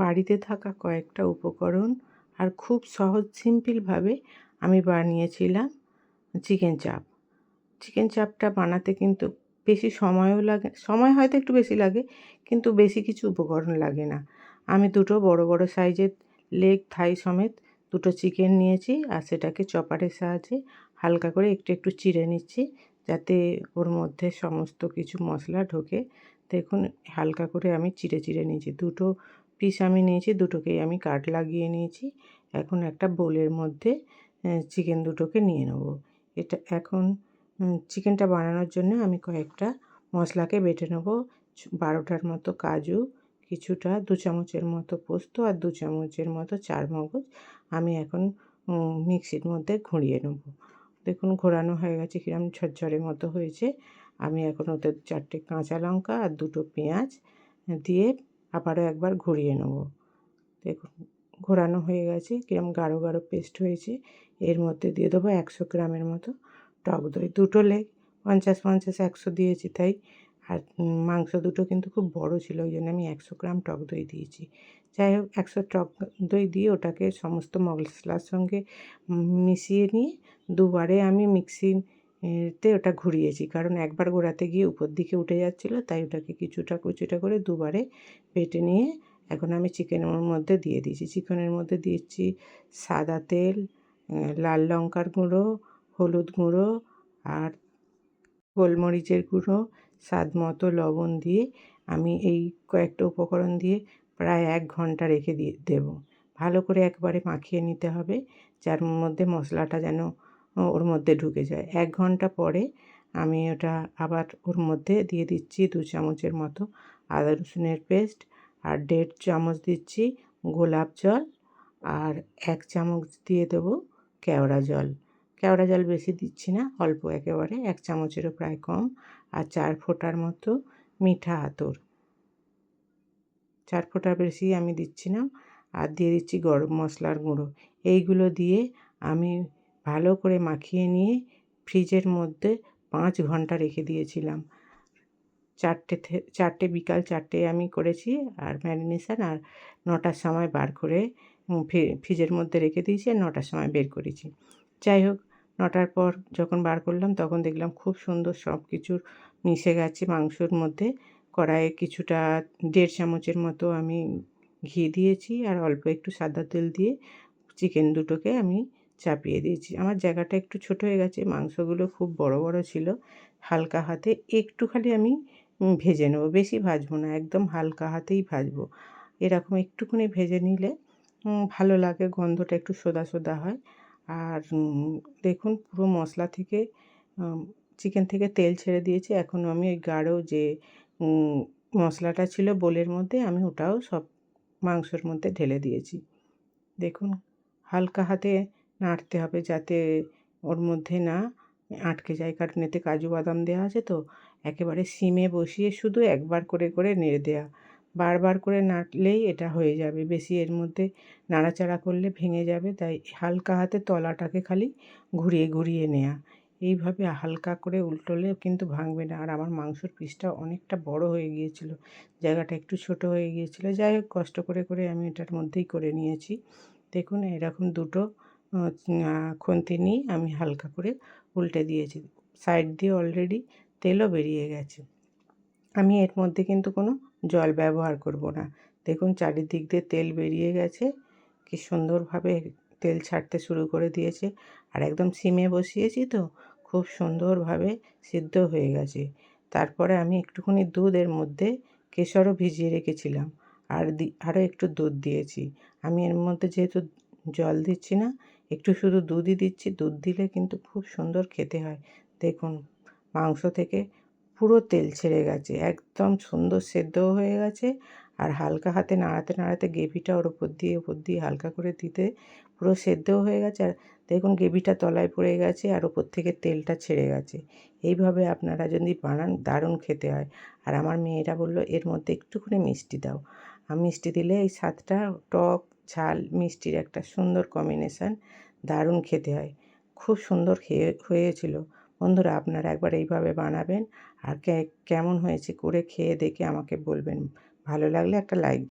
বাড়িতে থাকা কয়েকটা উপকরণ আর খুব সহজ সিম্পলভাবে আমি বানিয়েছিলাম চিকেন চাপ। চিকেন চাপটা বানাতে কিন্তু বেশি সময়ও লাগে, সময় হয়তো একটু বেশি লাগে, কিন্তু বেশি কিছু উপকরণ লাগে না। আমি দুটো বড় বড় সাইজের লেগ থাই সমেত দুটো চিকেন নিয়েছি আর সেটাকে চপারের সাহায্যে হালকা করে একটু একটু চিড়ে নিচ্ছি, যাতে ওর মধ্যে সমস্ত কিছু মশলা ঢোকে। দেখুন, হালকা করে আমি চিড়ে চিড়ে নিয়েছি। দুটো পিস আমি নিয়েছি, দুটোকেই আমি কাট লাগিয়ে নিয়েছি। এখন একটা বোলের মধ্যে চিকেন দুটোকে নিয়ে নেব। এটা এখন চিকেনটা বানানোর জন্য আমি কয়েকটা মশলাকে বেটে নেব। 12টার মতো কাজু, কিছুটা 2 চামচের মতো পোস্ত আর 2 চামচের মতো চারমগজ আমি এখন মিক্সির মধ্যে ঘুরিয়ে নেব। দেখুন, ঘোরানো হয়ে গেছে, কিরম ঝরঝরে মতো হয়েছে। আমি এখন ওতে 4টে কাঁচা লঙ্কা আর 2টো পেঁয়াজ দিয়ে আবারও একবার ঘুরিয়ে নেব। দেখুন, ঘোরানো হয়ে গেছে, কিরম গাঢ় গাঢ় পেস্ট হয়েছে। এর মধ্যে দিয়ে দেবো 100 গ্রামের মতো টক দই। দুটো লেগ 50 100 দিয়েছি তাই। আর মাংস দুটো কিন্তু খুব বড় ছিল, ওই জন্য আমি 100 গ্রাম টক দই দিয়েছি। যাই হোক, 100 টক দই দিয়ে ওটাকে সমস্ত মশলার সঙ্গে মিশিয়ে নিয়ে দুবারে আমি মিক্সিতে ওটা ঘুরিয়েছি, কারণ একবার ঘোরাতে গিয়ে উপর দিকে উঠে যাচ্ছিলো, তাই ওটাকে কিছুটা করে দুবারে বেটে নিয়ে এখন আমি চিকেনের মধ্যে দিয়ে দিয়েছি। চিকেনের মধ্যে দিচ্ছি সাদা তেল, লাল লঙ্কার গুঁড়ো, হলুদ গুঁড়ো আর গোলমরিচের গুঁড়ো, স্বাদ মতো লবণ দিয়ে আমি এই কয়েকটা উপকরণ দিয়ে প্রায় 1 ঘন্টা রেখে দেবো। ভালো করে একবারে মাখিয়ে নিতে হবে, যার মধ্যে মশলাটা যেন ওর মধ্যে ঢুকে যায়। 1 ঘন্টা পরে আমি ওটা আবার ওর মধ্যে দিয়ে দিচ্ছি 2 চামচের মতো আদা রসুনের পেস্ট আর 1.5 চামচ দিচ্ছি গোলাপ জল আর 1 চামচ দিয়ে দেবো কেওড়া জল। কেওড়া জল বেশি দিচ্ছি না, অল্প একেবারে 1 চামচেরও প্রায় কম। আর 4 ফোঁটার মতো মিঠা আতর, 4 ফোঁটার বেশি আমি দিচ্ছি না। আর দিয়ে দিচ্ছি গরম মশলার গুঁড়ো। এইগুলো দিয়ে আমি ভালো করে মাখিয়ে নিয়ে ফ্রিজের মধ্যে 5 ঘন্টা রেখে দিয়েছিলাম। 4টে বিকাল 4টেয় আমি করেছি আর ম্যারিনেশন, আর 9টার সময় বার করে ফ্রিজের মধ্যে রেখে দিয়েছি আর 9টার সময় বের করেছি। যাই হোক, 9টার পর যখন বার করলাম তখন দেখলাম খুব সুন্দর সব কিছু মিশে গেছে মাংসর মধ্যে। কড়াইয়ে কিছুটা 1.5 চামচের মতো আমি ঘি দিয়েছি আর অল্প একটু সাদা তেল দিয়ে চিকেন দুটোকে আমি চাপিয়ে দিয়েছি। আমার জায়গাটা একটু ছোট হয়ে গেছে, মাংসগুলো খুব বড় বড় ছিল। হালকা হাতে একটু খালি আমি ভেজে নেবো, বেশি ভাজবো না, একদম হালকা হাতেই ভাজবো। এরকম একটুখানি ভেজে নিলে ভালো লাগে, গন্ধটা একটু সোদা সোদা হয়। আর দেখুন, পুরো মশলা থেকে চিকেন থেকে তেল ছেড়ে দিয়েছে। এখন আমি ওই গাঢ় যে মশলাটা ছিল বোলের মধ্যে, আমি ওটাও সব মাংসর মধ্যে ঢেলে দিয়েছি। দেখুন, হালকা হাতে নাড়তে হবে যাতে ওর মধ্যে না আটকে যায়, কারণ এতে কাজু বাদাম দেওয়া আছে তো। একেবারে সিমে বসিয়ে শুধু একবার করে করে নেড়ে দেওয়া, বারবার করে নাড়লেই এটা হয়ে যাবে। বেশি এর মধ্যে নাড়াচাড়া করলে ভেঙে যাবে, তাই হালকা হাতে তলাটাকে খালি ঘুরিয়ে ঘুরিয়ে নেওয়া। এইভাবে হালকা করে উল্টোলে কিন্তু ভাঙবে না। আর আমার মাংসর পিসটা অনেকটা বড় হয়ে গিয়েছিল, জায়গাটা একটু ছোট হয়ে গিয়েছিল। যাই হোক, কষ্ট করে করে আমি এটার মধ্যেই করে নিয়েছি। দেখুন, এরকম দুটো খুন্তি নিয়ে আমি হালকা করে উল্টে দিয়েছি। সাইড দিয়ে অলরেডি তেলও বেরিয়ে গেছে। আমি এর মধ্যে কিন্তু কোনো জল ব্যবহার করব না। দেখুন, চারিদিক দিয়ে তেল বেরিয়ে গেছে, কি সুন্দরভাবে তেল ছাড়তে শুরু করে দিয়েছে। আর একদম সিমে বসিয়েছি তো, খুব সুন্দরভাবে সিদ্ধ হয়ে গেছে। তারপরে আমি একটুখানি দুধ এর মধ্যে, কেশরও ভিজিয়ে রেখেছিলাম, আরও একটু দুধ দিয়েছি। আমি এর মধ্যে যেহেতু জল দিচ্ছি না, একটু শুধু দুধই দিচ্ছি। দুধ দিলে কিন্তু খুব সুন্দর খেতে হয়। দেখুন, মাংস থেকে পুরো তেল ছেড়ে গেছে, একদম সুন্দর সেদ্ধও হয়ে গেছে। আর হালকা হাতে নাড়াতে নাড়াতে গ্রেভিটা ওর ওপর দিয়ে হালকা করে দিতে পুরো সেদ্ধও হয়ে গেছে। আর দেখুন, গ্রেভিটা তলায় পড়ে গেছে আর ওপর থেকে তেলটা ছেড়ে গেছে। এইভাবে আপনারা যদি বানান, দারুণ খেতে হয়। আর আমার মেয়েরা বলল এর মধ্যে একটুখানি মিষ্টি দাও। আর মিষ্টি দিলে এই স্বাদটা, টক ঝাল মিষ্টির একটা সুন্দর কম্বিনেশান, দারুণ খেতে হয়। খুব সুন্দর হয়েছিল। বন্ধুরা, আপনারা একবার এইভাবে বানাবেন আর কেমন হয়েছে করে খেয়ে দেখে আমাকে বলবেন। ভালো লাগলে একটা লাইক